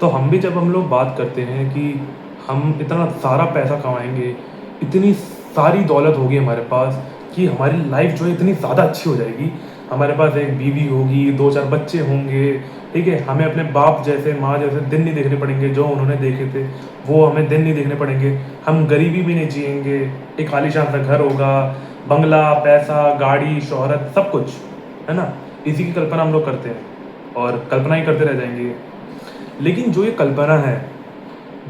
तो हम लोग बात करते हैं कि हम इतना सारा पैसा कमाएँगे, इतनी सारी दौलत होगी हमारे पास कि हमारी लाइफ़ जो है इतनी ज़्यादा अच्छी हो जाएगी। हमारे पास एक बीवी होगी, 2-4 बच्चे होंगे, ठीक है? हमें अपने बाप जैसे, माँ जैसे दिन नहीं देखने पड़ेंगे, जो उन्होंने देखे थे, वो हमें दिन नहीं देखने पड़ेंगे। हम गरीबी भी नहीं जिएँगे, एक आलीशान सा घर होगा, बंगला, पैसा, गाड़ी, शोहरत, सब कुछ, है ना? इसी की कल्पना हम लोग करते हैं और कल्पना ही करते रह जाएँगे। लेकिन जो ये कल्पना है,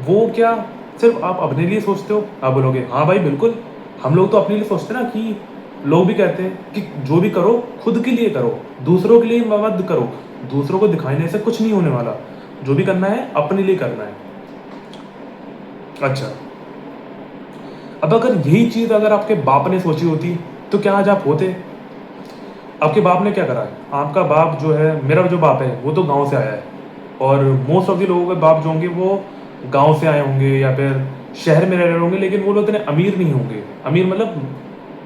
वो क्या सिर्फ़ आप अपने लिए सोचते हो? आप बोलोगे, "हाँ भाई, बिल्कुल, हम लोग तो अपने लिए सोचते हैं ना कि लोग भी कहते हैं कि जो भी करो, खुद के लिए करो, दूसरों के लिए मत करो, दूसरों को दिखाने से कुछ नहीं होने वाला, जो भी करना है, अपने लिए करना है।" अच्छा, अब अगर यही चीज़ अगर आपके बाप ने सोची होती, तो क्या आज आप होते? आपके बाप ने क्या करा है? आपका बाप जो है, मेरा जो बाप है, वो तो गाँव से आया है और मोस्ट ऑफ द लोगों के बाप जो होंगे वो गाँव से आए होंगे या फिर शहर में रह रहे होंगे, लेकिन वो लोग इतने अमीर नहीं होंगे। अमीर मतलब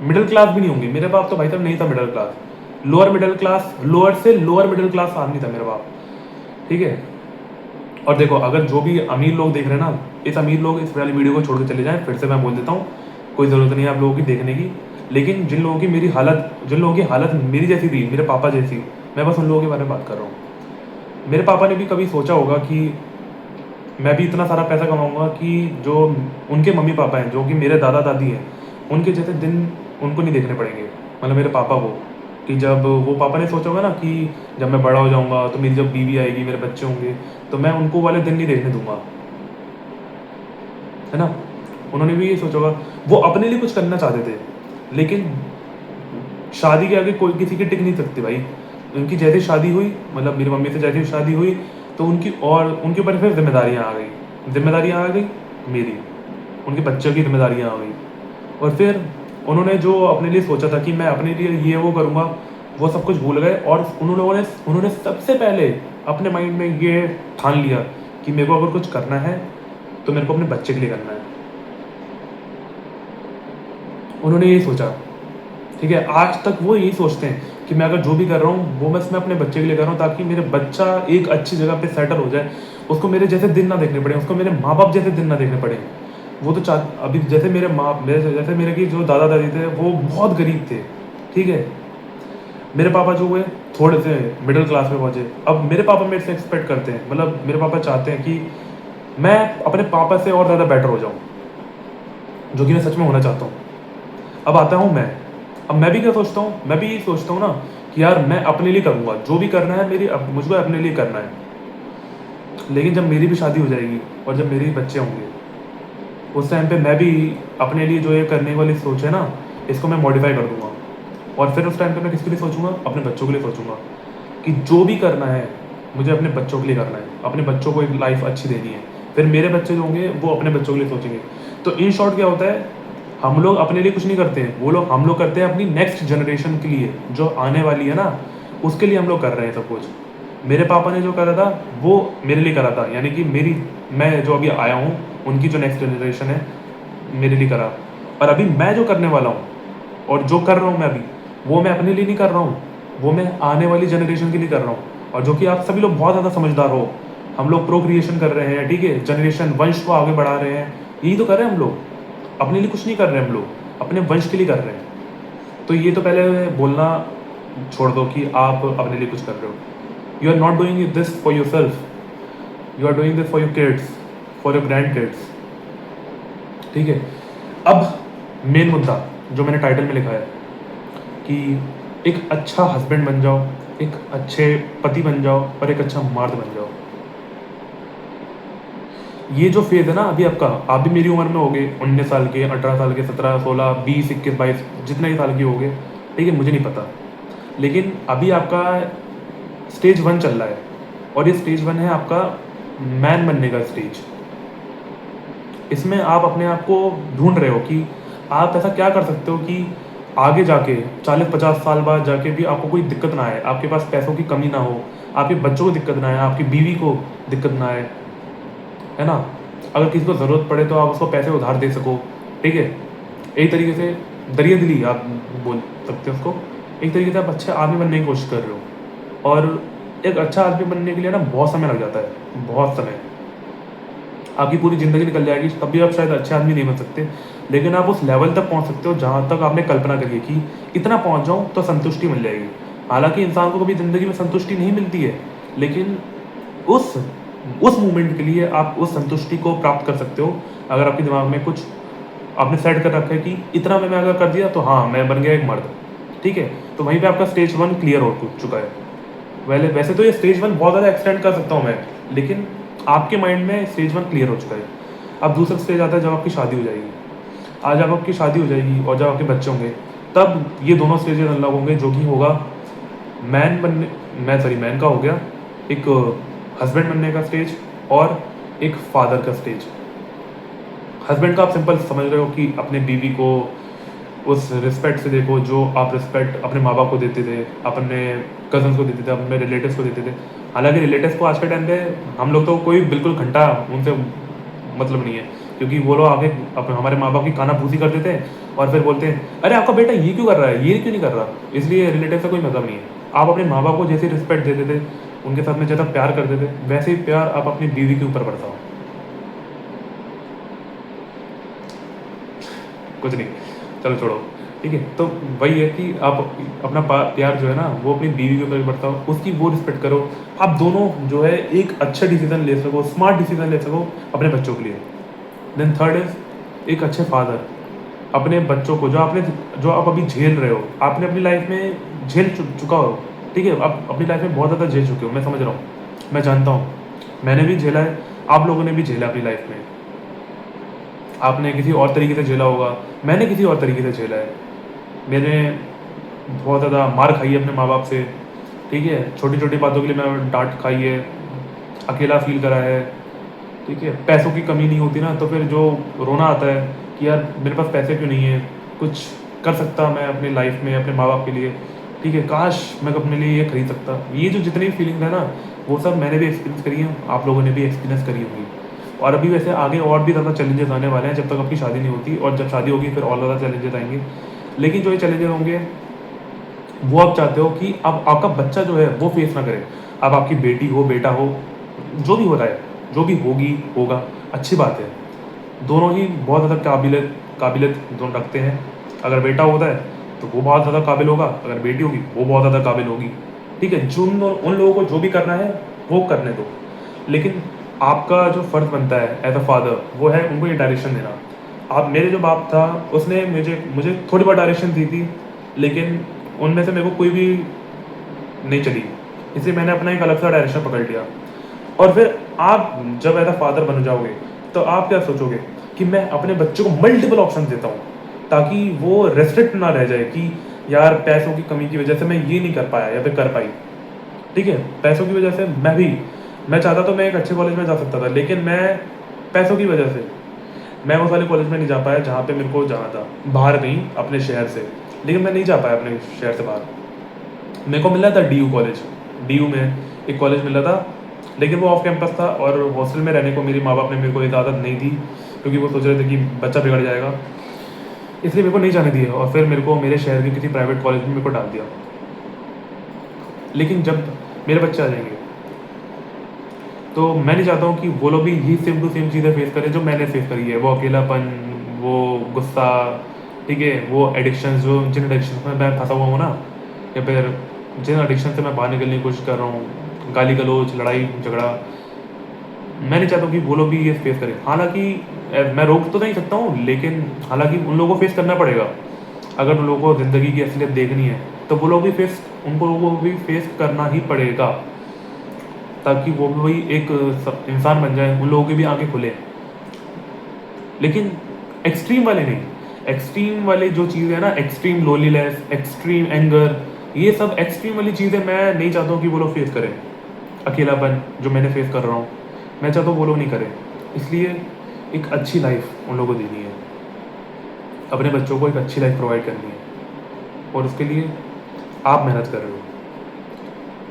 मिडल क्लास भी नहीं होंगे। मेरे बाप तो भाई साहब नहीं था middle class. Lower middle class, lower से लोअर मिडल क्लास आदमी था मेरा बाप, ठीक है? और देखो, अगर जो भी अमीर लोग देख रहे हैं ना, इस अमीर लोग इस वाली वीडियो को छोड़ के चले जाएँ, फिर से मैं बोल देता हूँ, कोई ज़रूरत नहीं है आप लोगों की देखने की। लेकिन जिन लोगों की हालत मेरी जैसी थी, मेरे पापा जैसी, मैं बस उन लोगों के बारे में बात कर रहा हूँ। मेरे पापा ने भी कभी सोचा होगा कि मैं भी इतना सारा पैसा कमाऊँगा कि जो उनके मम्मी-पापा हैं, जो कि मेरे दादा-दादी हैं, उनके जैसे दिन उनको नहीं देखने पड़ेंगे। मतलब मेरे पापा को, कि जब वो पापा ने सोचा होगा ना कि जब मैं बड़ा हो जाऊँगा, तो मेरी जब बीवी आएगी, मेरे बच्चे होंगे, तो मैं उनको वाले दिन नहीं देखने दूँगा, है ना? उन्होंने भी ये सोचा होगा। वो अपने लिए कुछ करना चाहते थे, लेकिन शादी के आगे कोई किसी की टिक नहीं सकती भाई। उनकी जैसे ही शादी हुई, मतलब मेरी मम्मी से जैसे ही शादी हुई, तो उनके ऊपर फिर ज़िम्मेदारियाँ आ गई। ज़िम्मेदारियाँ आ गई मेरी, उनके बच्चों की ज़िम्मेदारियाँ आ गई और फिर उन्होंने जो अपने लिए सोचा था कि मैं अपने लिए ये वो करूँगा, वो सब कुछ भूल गए और उन्होंने सबसे पहले अपने माइंड में ये ठान लिया कि मेरे को अगर कुछ करना है, तो मेरे को अपने बच्चे के लिए करना है। उन्होंने ये सोचा, ठीक है? आज तक वो यही सोचते हैं कि मैं अगर जो भी कर रहा हूँ, वो बस मैं अपने बच्चे के लिए कर रहा हूँ ताकि मेरे बच्चा एक अच्छी जगह पे सेटल हो जाए। उसको मेरे जैसे दिन ना देखने पड़े, उसको मेरे माँ-बाप जैसे दिन ना देखने पड़े। वो तो अभी जैसे जैसे मेरे की जो दादा-दादी थे, वो बहुत गरीब थे, ठीक है? मेरे पापा जो हुए, थोड़े से मिडल क्लास में पहुँचे। अब मेरे पापा मेरे से एक्सपेक्ट करते हैं, मतलब मेरे पापा चाहते हैं कि मैं अपने पापा से और ज़्यादा बेटर हो जाऊँ, जो कि मैं सच में होना चाहता हूँ। अब आता हूँ मैं। अब मैं भी क्या सोचता हूँ? मैं भी यही सोचता हूँ ना कि यार मैं अपने लिए करूँगा, जो भी करना है मुझको अपने लिए करना है। लेकिन जब मेरी भी शादी हो जाएगी और जब मेरे भी बच्चे होंगे, उस टाइम पे मैं भी अपने लिए जो ये करने वाली सोच है ना, इसको मैं मॉडिफ़ाई कर दूँगा। और फिर उस टाइम पे मैं किसके लिए सोचूँगा? अपने बच्चों के लिए सोचूँगा कि जो भी करना है, मुझे अपने बच्चों के लिए करना है। अपने बच्चों को एक लाइफ़ अच्छी देनी है। फिर मेरे बच्चे जो होंगे, वो अपने बच्चों के लिए सोचेंगे। तो इन शॉर्ट क्या होता है, हम लोग अपने लिए कुछ नहीं करते हैं, हम लोग करते हैं अपनी नेक्स्ट जनरेशन के लिए, जो आने वाली है ना, उसके लिए हम लोग कर रहे हैं सब कुछ। मेरे पापा ने जो करा था, वो मेरे लिए करा था, यानी कि मैं जो अभी आया हूँ, उनकी जो नेक्स्ट जनरेशन है, मेरे लिए करा। और अभी मैं जो करने वाला हूँ और जो कर रहा हूँ मैं अभी, वो मैं अपने लिए नहीं कर रहा हूँ, वो मैं आने वाली जनरेशन के लिए कर रहा हूँ। और जो कि आप सभी लोग बहुत ज़्यादा समझदार हो, हम लोग प्रोक्रिएशन कर रहे हैं, ठीक है? जनरेशन, वंश को आगे बढ़ा रहे हैं, यही तो कर रहे हैं हम लोग। अपने लिए कुछ नहीं कर रहे हम लोग, अपने वंश के लिए कर रहे हैं। तो ये तो पहले बोलना छोड़ दो कि आप अपने लिए कुछ कर रहे हो। You are not doing this for yourself, you are doing this for your kids, for your grandkids, ठीक है? अब मेन मुद्दा जो मैंने टाइटल में लिखा है कि एक अच्छा हस्बैंड बन जाओ, एक अच्छे पति बन जाओ और एक अच्छा मर्द बन जाओ। ये जो फेज़ है ना अभी आपका, आप भी मेरी उम्र में होगे, 19 साल के, 18 साल के, 17, 16, 20, 21, 22, जितने ही साल के होगे, ठीक है? मुझे नहीं पता। लेकिन अभी आपका स्टेज 1 चल रहा है और ये स्टेज 1 है आपका मैन बनने का स्टेज। इसमें आप अपने आप को ढूँढ रहे हो कि आप ऐसा क्या कर सकते हो कि आगे जाके 40-50 साल बाद जाके भी आपको कोई दिक्कत ना आए, आपके पास पैसों की कमी ना हो, आपके बच्चों को दिक्कत ना आए, आपकी बीवी को दिक्कत ना आए, है ना? अगर किसी को ज़रूरत पड़े तो आप उसको पैसे उधार दे सको, ठीक है? एक तरीके से दरिया-दिली आप बोल सकते हो उसको। एक तरीके से आप अच्छे आदमी बनने की कोशिश कर रहे हो और एक अच्छा आदमी बनने के लिए ना बहुत समय लग जाता है, बहुत समय। आपकी पूरी ज़िंदगी निकल जाएगी, तब भी आप शायद अच्छे आदमी नहीं बन सकते, लेकिन आप उस लेवल तक पहुँच सकते हो जहाँ तक आपने कल्पना करी है कि इतना पहुँच जाऊँ तो संतुष्टि मिल जाएगी। हालाँकि इंसान को कभी ज़िंदगी में संतुष्टि नहीं मिलती है, लेकिन उस उस मोमेंट के लिए आप उस संतुष्टि को प्राप्त कर सकते हो, अगर आपके दिमाग में कुछ आपने सेट कर रखा है कि इतना मैंने अगर कर दिया तो हाँ, मैं बन गया एक मर्द, ठीक है? तो वहीं पे आपका स्टेज 1 क्लियर हो चुका है। वैसे तो ये स्टेज 1 बहुत ज़्यादा एक्सटेंड कर सकता हूँ मैं, लेकिन आपके माइंड में स्टेज 1 क्लियर हो चुका है। अब दूसरा स्टेज आता है जब आपकी शादी हो जाएगी। आज जब आपकी शादी हो जाएगी और जब आपके बच्चे होंगे, तब ये दोनों स्टेजेस अनलॉक होंगे, जो कि होगा मैन का हो गया, एक हस्बैंड बनने का स्टेज और एक फादर का स्टेज। हस्बैंड का आप सिंपल समझ रहे हो कि अपने बीवी को उस रिस्पेक्ट से देखो जो आप रिस्पेक्ट अपने माँ बाप को देते थे, अपने कज़न्स को देते थे, अपने रिलेटिव्स को देते थे। हालांकि रिलेटिव्स को आज के टाइम पे हम लोग तो कोई बिल्कुल घंटा उनसे मतलब नहीं है, क्योंकि वो लोग आगे हमारे माँ बाप की कानाफूसी कर देते हैं और फिर बोलते हैं अरे आपका बेटा ये क्यों कर रहा है, ये क्यों नहीं कर रहा। इसलिए रिलेटिव से कोई मतलब नहीं है। आप अपने माँ बाप को जैसे रिस्पेक्ट देते थे, उनके साथ में ज़्यादा प्यार करते थे, वैसे ही प्यार आप अपनी बीवी के ऊपर बरताओ। कुछ नहीं, चलो छोड़ो, ठीक है। तो वही है कि आप अपना प्यार जो है ना वो अपनी बीवी के ऊपर बरताओ, उसकी वो रिस्पेक्ट करो। आप दोनों जो है एक अच्छा डिसीजन ले सको, स्मार्ट डिसीजन ले सको अपने बच्चों के लिए। देन थर्ड इज एक अच्छे फादर अपने बच्चों को, जो आप अभी झेल रहे हो, आपने अपनी लाइफ में झेल चुका हो, ठीक है। आप अपनी लाइफ में बहुत ज़्यादा झेल चुके हो, मैं समझ रहा हूँ, मैं जानता हूँ, मैंने भी झेला है, आप लोगों ने भी झेला अपनी लाइफ में। आपने किसी और तरीके से झेला होगा, मैंने किसी और तरीके से झेला है। मैंने बहुत ज़्यादा मार खाई है अपने माँ बाप से, ठीक है। छोटी छोटी बातों के लिए मैं डांट खाई है, अकेला फील करा है, ठीक है। पैसों की कमी नहीं होती ना, तो फिर जो रोना आता है कि यार मेरे पास पैसे क्यों नहीं है, कुछ कर सकता मैं अपनी लाइफ में अपने माँ बाप के लिए, ठीक है। काश मैं अपने लिए ये खरीद सकता। ये जो जितनी फीलिंग्स है ना, वो सब मैंने भी एक्सपीरियंस करी है, आप लोगों ने भी एक्सपीरियंस करी होगी। और अभी वैसे आगे और भी ज़्यादा चैलेंजेस आने वाले हैं, जब तक आपकी शादी नहीं होती, और जब शादी होगी फिर और ज़्यादा चैलेंजेस आएंगे। लेकिन जो ये चैलेंजेस होंगे वो आप चाहते हो कि अब आपका बच्चा जो है वो फेस ना करे। अब आपकी बेटी हो, बेटा हो, जो भी हो रहा है, जो भी होगी होगा, अच्छी बात है। दोनों ही बहुत ज़्यादा काबिलियत दोनों रखते हैं। अगर बेटा होता है तो वो बहुत ज़्यादा काबिल होगा, अगर बेटी होगी वो बहुत ज़्यादा काबिल होगी, ठीक है। जो उन लोगों को जो भी करना है वो करने दो, लेकिन आपका जो फ़र्ज़ बनता है एज अ फादर वो है उनको ये डायरेक्शन देना। आप मेरे जो बाप था उसने मुझे मुझे थोड़ी बहुत डायरेक्शन दी थी, लेकिन उनमें से मेरे को कोई भी नहीं चली, इसलिए मैंने अपना एक अलग सा डायरेक्शन पकड़ लिया। और फिर आप जब एज अ फादर बन जाओगे तो आप क्या सोचोगे कि मैं अपने बच्चों को मल्टीपल ऑप्शन देता हूँ, ताकि वो रेस्ट्रिक्ट ना रह जाए कि यार पैसों की कमी की वजह से मैं ये नहीं कर पाया या फिर कर पाई, ठीक है। पैसों की वजह से मैं चाहता तो मैं एक अच्छे कॉलेज में जा सकता था, लेकिन मैं पैसों की वजह से मैं उस वाले कॉलेज में नहीं जा पाया जहाँ पे मेरे को जाना था, बाहर नहीं अपने शहर से। लेकिन मैं नहीं जा पाया अपने शहर से बाहर। मेरे को मिला था D you college, D you में एक कॉलेज मिला था, लेकिन वो ऑफ कैंपस था और हॉस्टल में रहने को मेरे माँ बाप ने मेरे को इजाज़त नहीं दी, क्योंकि वो सोच रहे थे कि बच्चा बिगड़ जाएगा, इसलिए मेरे को नहीं जाने दिया। और फिर मेरे को मेरे शहर के किसी प्राइवेट कॉलेज में मेरे को डाल दिया। लेकिन जब मेरे बच्चे आ जाएंगे तो मैं नहीं चाहता हूँ कि वो लोग भी यही सेम टू सेम चीज़ें फेस करें जो मैंने फेस करी है, वो अकेलापन, वो गुस्सा, ठीक है, वो एडिक्शन, जो जिन एडिक्शन में मैं फंसा हुआ हूँ ना, या फिर जिन एडिक्शन से मैं बाहर निकलने की कोशिश कर रहा हूँ, गाली गलौज, लड़ाई झगड़ा, मैं नहीं चाहता हूँ कि वो लोग भी ये फेस करें। हालांकि मैं रोक तो नहीं सकता हूँ, लेकिन हालांकि उन लोगों को फेस करना पड़ेगा। अगर उन लोगों को ज़िंदगी की असलियत देखनी है तो वो लोग भी उनको लोगों को भी फेस करना ही पड़ेगा, ताकि वो भी एक इंसान बन जाए, उन लोगों की भी आंखें खुले। लेकिन एक्सट्रीम वाले नहीं, एक्सट्रीम वाले जो चीज़ें हैं ना, एक्सट्रीम लोनलीनेस, एक्सट्रीम एंगर, ये सब एक्सट्रीम वाली चीज़ें मैं नहीं चाहता हूँ कि वो लोग फेस करें। अकेलापन जो मैंने फेस कर रहा हूँ, मैं चाहता हूँ वो लोग नहीं करें। इसलिए एक अच्छी लाइफ उन लोगों को देनी है, अपने बच्चों को एक अच्छी लाइफ प्रोवाइड करनी है, और उसके लिए आप मेहनत कर रहे हो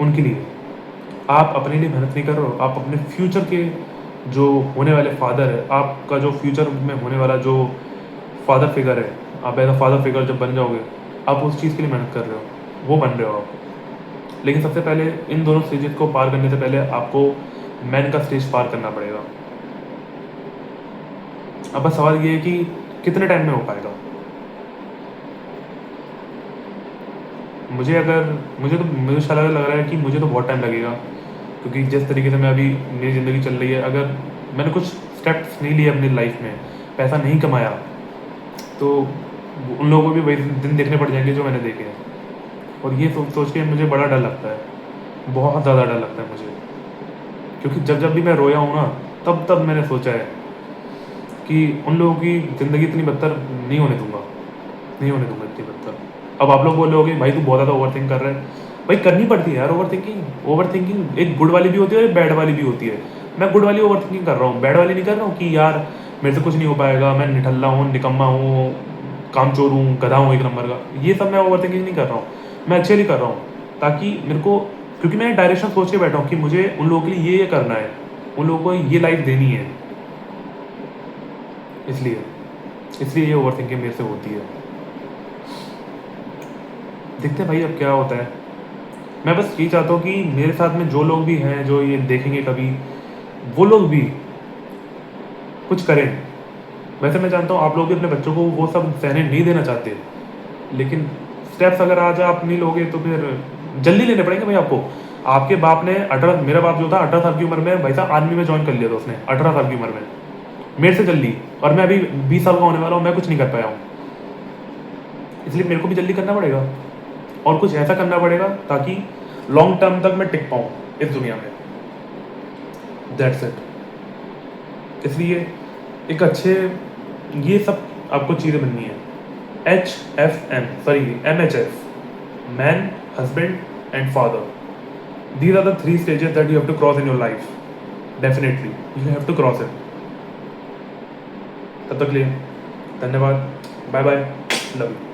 उनके लिए। आप अपने लिए मेहनत नहीं कर रहे हो, आप अपने फ्यूचर के जो होने वाले फादर है, आपका जो फ्यूचर में होने वाला जो फादर फिगर है, आप एज अ फादर फिगर जब बन जाओगे, आप उस चीज़ के लिए मेहनत कर रहे हो, वो बन रहे हो आप। लेकिन सबसे पहले इन दोनों स्टेजेस को पार करने से पहले आपको मैन का स्टेज पार करना पड़ेगा। अब बस सवाल ये है कि कितने टाइम में हो पाएगा। मुझे शायद लग रहा है कि मुझे तो बहुत टाइम लगेगा, क्योंकि जिस तरीके से मैं अभी मेरी ज़िंदगी चल रही है, अगर मैंने कुछ स्टेप्स नहीं लिए अपनी लाइफ में, पैसा नहीं कमाया, तो उन लोगों को भी वही दिन देखने पड़ जाएंगे जो मैंने देखे हैं। और ये सोच सोच के मुझे बड़ा डर लगता है, बहुत ज़्यादा डर लगता है मुझे, क्योंकि जब जब भी मैं रोया हूँ ना, तब तब मैंने सोचा है कि उन लोगों की ज़िंदगी इतनी बदतर नहीं होने दूंगा, नहीं होने दूंगा इतनी बदतर। अब आप लोग बोल रहे होगे भाई तू बहुत ज़्यादा ओवर थिंक कर रहा है। भाई करनी पड़ती है यार ओवर थिंकिंग एक गुड वाली भी होती है और एक बैड वाली भी होती है। मैं गुड वाली ओवर थिंकिंग कर रहा हूँ, बैड वाली नहीं कर रहा हूँ कि यार मेरे से कुछ नहीं हो पाएगा, मैं निठल्ला हूँ, निकम्मा हूँ, कामचोर हूँ, गधा हूँ एक नंबर का। ये सब मैं ओवर थिंकिंग नहीं कर रहा हूँ, मैं अच्छे लिए कर रहा हूँ, ताकि मेरे को, क्योंकि मैं डायरेक्शन सोच के बैठा हूँ कि मुझे उन लोगों के लिए ये करना है, उन लोगों को ये लाइफ देनी है, इसलिए इसलिए ये ओवर थिंकिंग मेरे से होती है। देखते हैं भाई अब क्या होता है। मैं बस ये चाहता हूँ कि मेरे साथ में जो लोग भी हैं जो ये देखेंगे कभी, वो लोग भी कुछ करें। वैसे मैं जानता हूँ आप लोग भी अपने बच्चों को वो सब सहने नहीं देना चाहते, लेकिन स्टेप्स अगर आज आप नहीं लोगे तो फिर जल्दी लेने पड़ेंगे भाई आपको। आपके बाप ने 18, मेरा बाप जो था 18 साल की उम्र में भाई साहब आर्मी में ज्वाइन कर लिया था उसने 18 साल की उम्र में, मेरे से जल्दी। और मैं अभी 20 साल का होने वाला हूँ, मैं कुछ नहीं कर पाया हूँ, इसलिए मेरे को भी जल्दी करना पड़ेगा और कुछ ऐसा करना पड़ेगा ताकि लॉन्ग टर्म तक मैं टिक पाऊँ इस दुनिया में। That's it. इसलिए एक अच्छे, ये सब आपको चीज़ें बननी है। HFM, sorry MHF, man, husband and father. These are the 3 stages that you have to cross in your life. Definitely, you have to cross it. तब तक लिए धन्यवाद, बाय बाय, लव यू।